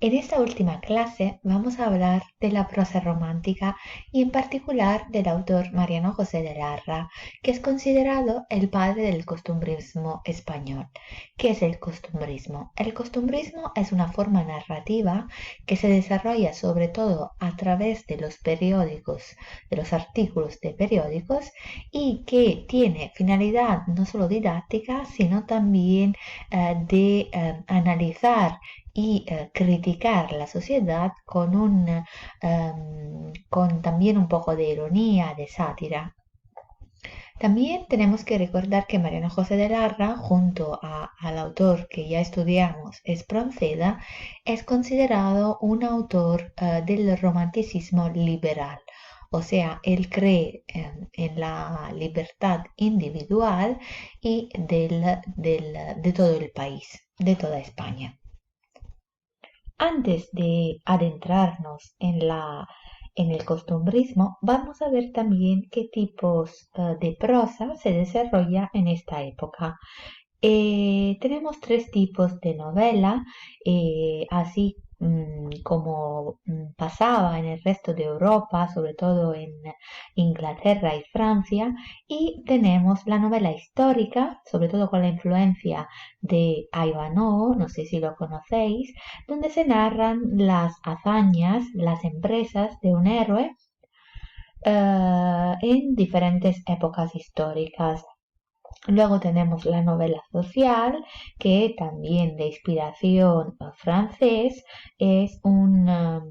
En esta última clase vamos a hablar de la prosa romántica y en particular del autor Mariano José de Larra, que es considerado el padre del costumbrismo español. ¿Qué es el costumbrismo? El costumbrismo es una forma narrativa que se desarrolla sobre todo a través de los periódicos, de los artículos de periódicos y que tiene finalidad no solo didáctica, sino también de analizar y criticar la sociedad con también un poco de ironía, de sátira. También tenemos que recordar que Mariano José de Larra, al autor que ya estudiamos, Espronceda, es considerado un autor del romanticismo liberal. O sea, él cree en la libertad individual y de todo el país, de toda España. Antes de adentrarnos en el costumbrismo, vamos a ver también qué tipos de prosa se desarrolla en esta época. Tenemos tres tipos de novela, así como pasaba en el resto de Europa, sobre todo en Inglaterra y Francia, y tenemos la novela histórica, sobre todo con la influencia de Ivanhoe, no sé si lo conocéis, donde se narran las hazañas, las empresas de un héroe en diferentes épocas históricas. Luego tenemos la novela social, que también de inspiración francés, es una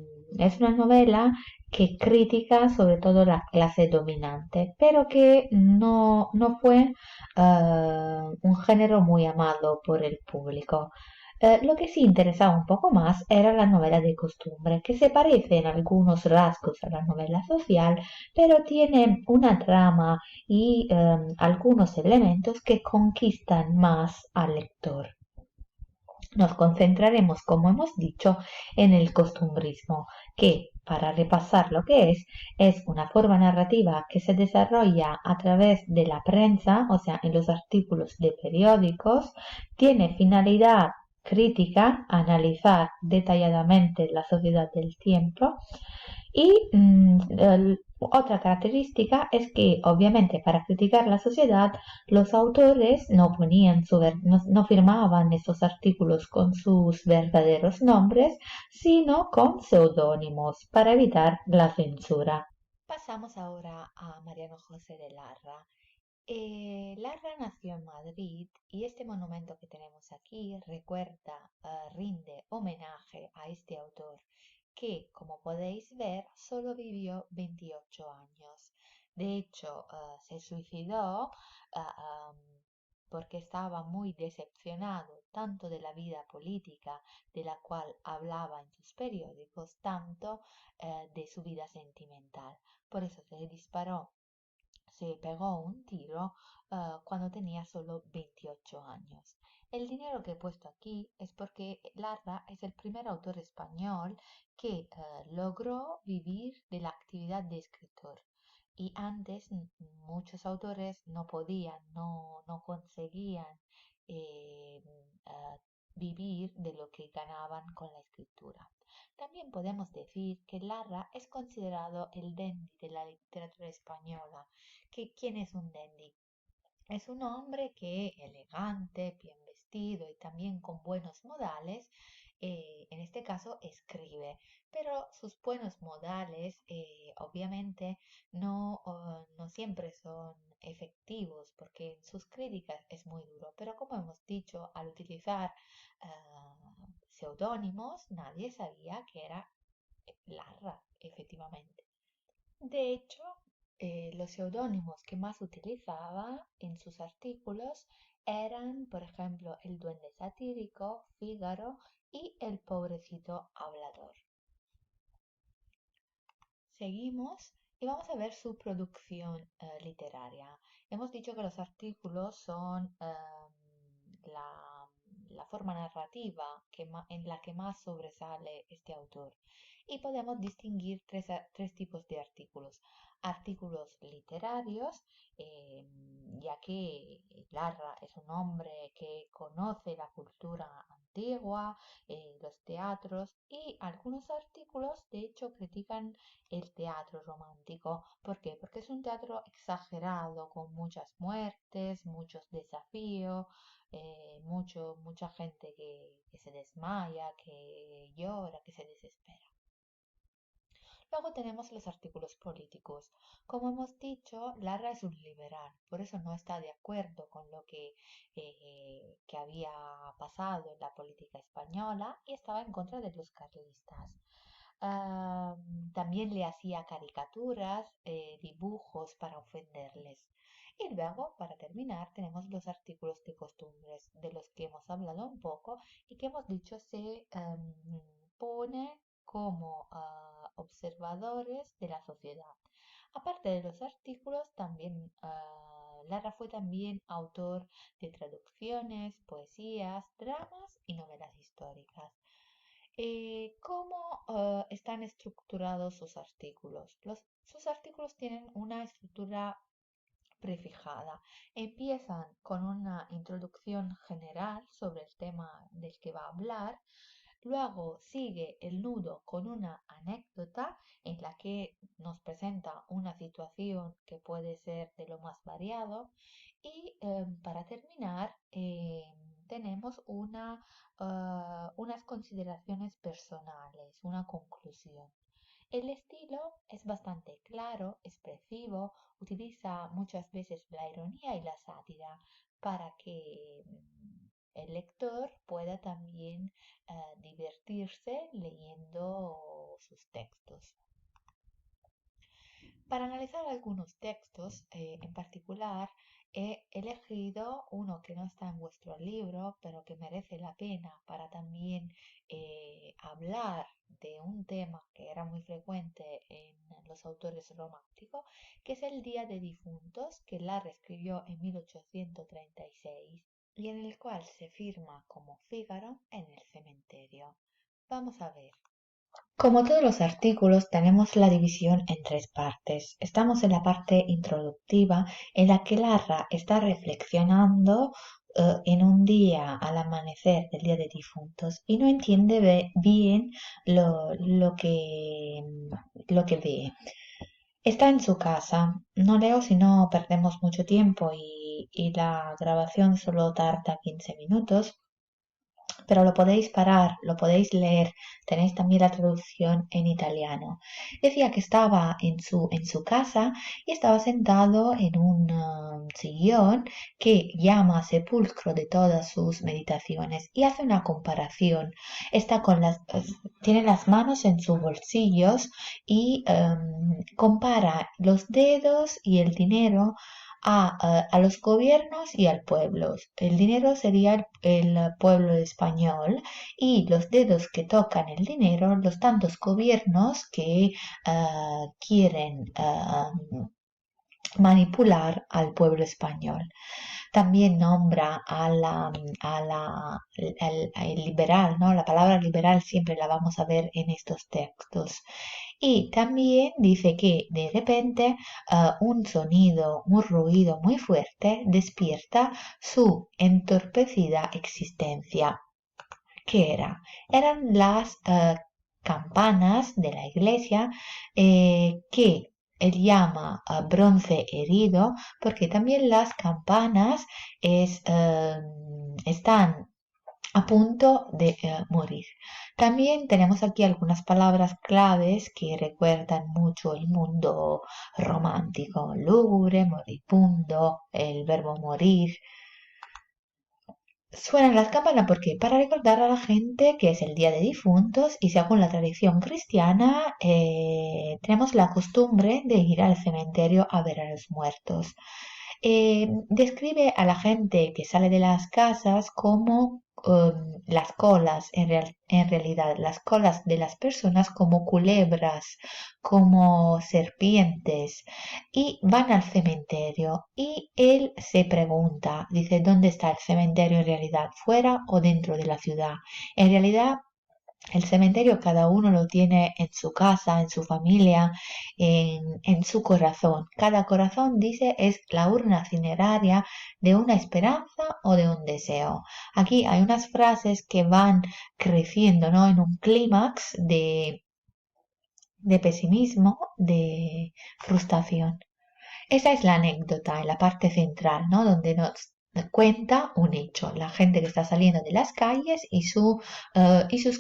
novela que critica sobre todo la clase dominante, pero que no fue un género muy amado por el público. Lo que sí interesaba un poco más era la novela de costumbre, que se parece en algunos rasgos a la novela social, pero tiene una trama y algunos elementos que conquistan más al lector. Nos concentraremos, como hemos dicho, en el costumbrismo, que, para repasar lo que es una forma narrativa que se desarrolla a través de la prensa, o sea, en los artículos de periódicos, tiene finalidad crítica, analizar detalladamente la sociedad del tiempo y otra característica es que, obviamente, para criticar la sociedad, los autores no firmaban esos artículos con sus verdaderos nombres, sino con seudónimos para evitar la censura. Pasamos ahora a Mariano José de Larra. Larra nació en Madrid y este monumento que tenemos aquí rinde homenaje a este autor que, como podéis ver, solo vivió 28 años. De hecho, se suicidó am, porque estaba muy decepcionado tanto de la vida política de la cual hablaba en sus periódicos, tanto de su vida sentimental. Por eso se pegó un tiro cuando tenía solo 28 años. El dinero que he puesto aquí es porque Larra es el primer autor español que logró vivir de la actividad de escritor. Y antes muchos autores no podían, no conseguían eh, ah, vivir de lo que ganaban con la escritura. También podemos decir que Larra es considerado el dandy de la literatura española. ¿Quién es un dandy? Es un hombre que elegante, bien vestido y también con buenos modales, en este caso escribe, pero sus buenos modales obviamente no siempre son efectivos porque en sus críticas es muy duro, pero como hemos dicho, al utilizar seudónimos nadie sabía que era Larra, efectivamente. De hecho, los seudónimos que más utilizaba en sus artículos eran, por ejemplo, el duende satírico, Fígaro y el pobrecito hablador. Seguimos y vamos a ver su producción literaria. Hemos dicho que los artículos son la forma narrativa en la que más sobresale este autor. Y podemos distinguir tres tipos de artículos. Artículos literarios, ya que Larra es un hombre que conoce la cultura antigua, los teatros y algunos artículos de hecho critican el teatro romántico. ¿Por qué? Porque es un teatro exagerado, con muchas muertes, muchos desafíos, mucha gente que se desmaya, que llora, que se desespera. Luego tenemos los artículos políticos. Como hemos dicho, Larra es un liberal, por eso no está de acuerdo con lo que había pasado en la política española y estaba en contra de los carlistas. Ah, también le hacía caricaturas, dibujos para ofenderles. Y luego, para terminar, tenemos los artículos de costumbres, de los que hemos hablado un poco y que hemos dicho se pone como observadores de la sociedad. Aparte de los artículos, también Lara fue también autor de traducciones, poesías, dramas y novelas históricas. ¿Cómo están estructurados sus artículos? Sus artículos tienen una estructura prefijada. Empiezan con una introducción general sobre el tema del que va a hablar. Luego sigue el nudo con una anécdota en la que nos presenta una situación que puede ser de lo más variado. Y para terminar, tenemos unas consideraciones personales, una conclusión. El estilo es bastante claro, expresivo, utiliza muchas veces la ironía y la sátira para que el lector pueda también divertirse leyendo sus textos. Para analizar algunos textos en particular, he elegido uno que no está en vuestro libro, pero que merece la pena para también hablar de un tema que era muy frecuente en los autores románticos, que es el Día de Difuntos, que Larra escribió en 1836 y en el cual se firma como Fígaro en el cementerio. Vamos a ver. Como todos los artículos, tenemos la división en tres partes. Estamos en la parte introductiva, en la que Larra está reflexionando en un día al amanecer del Día de Difuntos y no entiende bien lo que ve. Está en su casa. No leo si no perdemos mucho tiempo y la grabación solo tarda 15 minutos, pero lo podéis parar, lo podéis leer, tenéis también la traducción en italiano. Decía que estaba en su casa y estaba sentado en un sillón que llama sepulcro de todas sus meditaciones y hace una comparación. Está tiene las manos en sus bolsillos y compara los dedos y el dinero a los gobiernos y al pueblo. El dinero sería el pueblo español y los dedos que tocan el dinero, los tantos gobiernos que quieren manipular al pueblo español. También nombra al liberal, ¿no? La palabra liberal siempre la vamos a ver en estos textos. Y también dice que de repente un sonido, un ruido muy fuerte despierta su entorpecida existencia. ¿Qué era? Eran las campanas de la iglesia que él llama bronce herido porque también las campanas están a punto de morir. También tenemos aquí algunas palabras claves que recuerdan mucho el mundo romántico, lúgubre, moribundo, el verbo morir. Suenan las campanas porque para recordar a la gente que es el Día de Difuntos y según la tradición cristiana tenemos la costumbre de ir al cementerio a ver a los muertos. Describe a la gente que sale de las casas como las colas, en realidad, las colas de las personas como culebras, como serpientes, y van al cementerio. Y él se pregunta, dice, ¿dónde está el cementerio en realidad? ¿Fuera o dentro de la ciudad? En realidad El cementerio cada uno lo tiene en su casa, en su familia, en su corazón. Cada corazón, dice, es la urna cineraria de una esperanza o de un deseo. Aquí hay unas frases que van creciendo, ¿no? En un clímax de pesimismo, de frustración. Esa es la anécdota en la parte central, ¿no? Donde nos cuenta un hecho, la gente que está saliendo de las calles y sus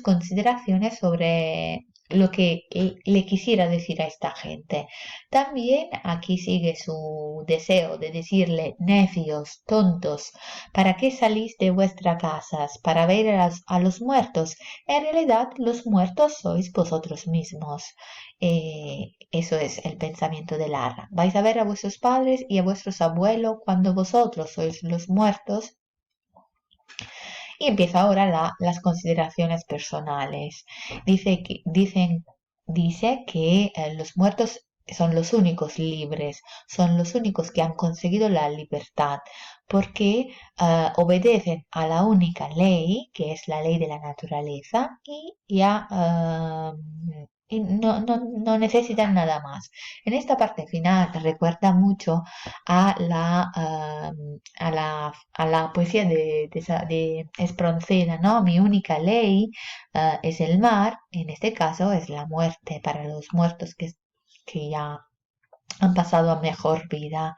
consideraciones sobre lo que le quisiera decir a esta gente. También aquí sigue su deseo de decirle, necios, tontos, ¿para qué salís de vuestras casas? Para ver a los muertos. En realidad, los muertos sois vosotros mismos. Eso es el pensamiento de Lara. Vais a ver a vuestros padres y a vuestros abuelos cuando vosotros sois los muertos. Y empieza ahora las consideraciones personales. Dice que los muertos son los únicos libres, son los únicos que han conseguido la libertad, porque obedecen a la única ley, que es la ley de la naturaleza, y no necesitan nada más. En esta parte final recuerda mucho a la poesía de Espronceda, ¿no? Mi única ley es el mar, en este caso es la muerte para los muertos que ya han pasado a mejor vida.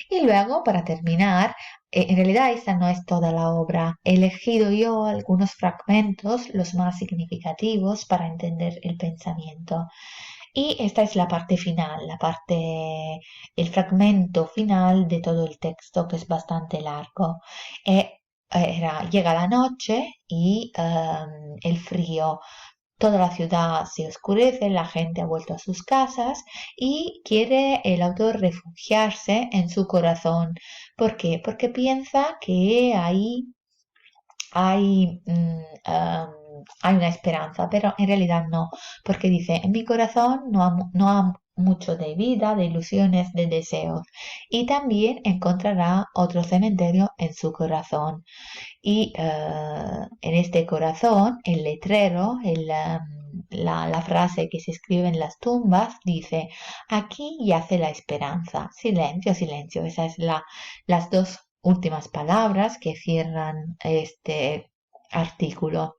Y luego, para terminar, en realidad esta no es toda la obra. He elegido yo algunos fragmentos, los más significativos, para entender el pensamiento. Y esta es la parte final, el fragmento final de todo el texto, que es bastante largo. Llega la noche y el frío. Toda la ciudad se oscurece, la gente ha vuelto a sus casas y quiere el autor refugiarse en su corazón. ¿Por qué? Porque piensa que ahí hay, hay una esperanza, pero en realidad no, porque dice, en mi corazón no ha mucho de vida, de ilusiones, de deseos, y también encontrará otro cementerio en su corazón. Y en este corazón, el letrero, la frase que se escribe en las tumbas dice, aquí yace la esperanza. Silencio, silencio. Esas es las dos últimas palabras que cierran este artículo,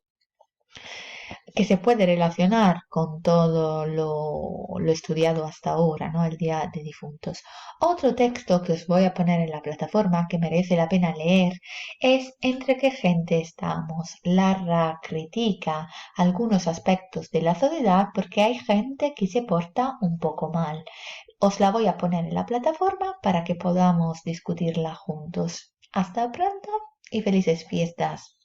que se puede relacionar con todo lo estudiado hasta ahora, ¿no? El Día de Difuntos. Otro texto que os voy a poner en la plataforma que merece la pena leer es Entre qué gente estamos. Larra critica algunos aspectos de la soledad porque hay gente que se porta un poco mal. Os la voy a poner en la plataforma para que podamos discutirla juntos. Hasta pronto y felices fiestas.